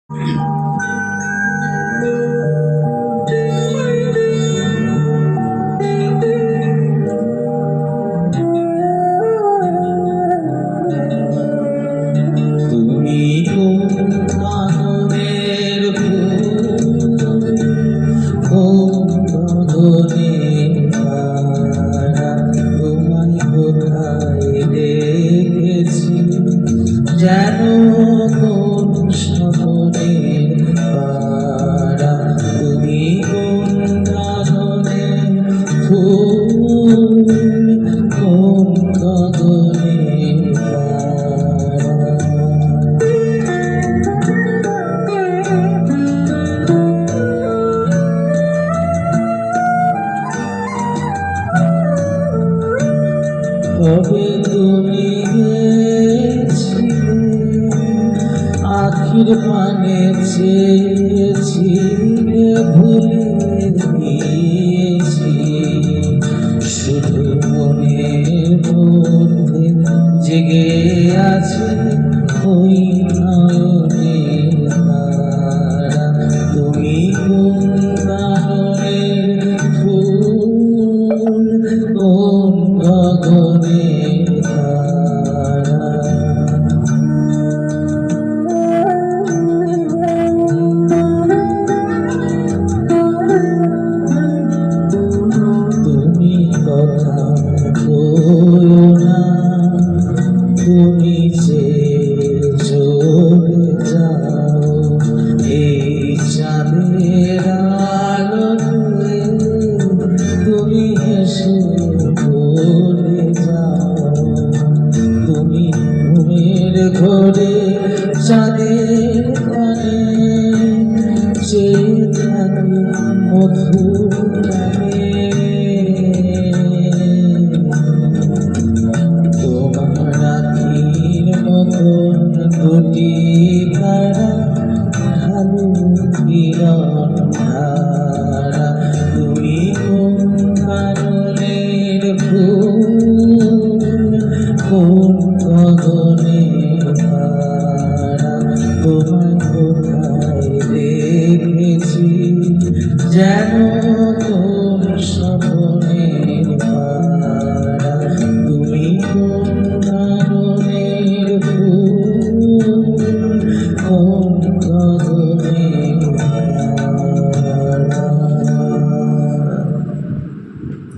তুমি কোন আনন্দের কোন বদনের ধারা, তোমায় কোথায় দেখেছি যেন কোন স্বপ্নের পারা। তুমি কোন আনন্দের ফুল, কোন বদনের কবে তুমি গেছিলে আখির পানে চেয়েছিলে, ভুলে গিয়েছি শুধু মনের মধ্যে জেগে আছে ওই নয়নের তারা। তুমি কোন বানরের ফুল, কোন গগনের তারা। তুমি কথা বলো না, তুমি যে চলে যাও এই চাঁদের আলোতে, তুমি হেসে বলে যাও। তুমি ঘুমের ঘরে চাঁদের পানে চেয়ে থাকি মধুর গানে। তোমার আখির মতন দুটি তারা, ভালো কিরণ ধারা। তুমি কোন কাননের ফুল, কোন গগনের তারা। তোমায় কোথায় দেখেছি যেন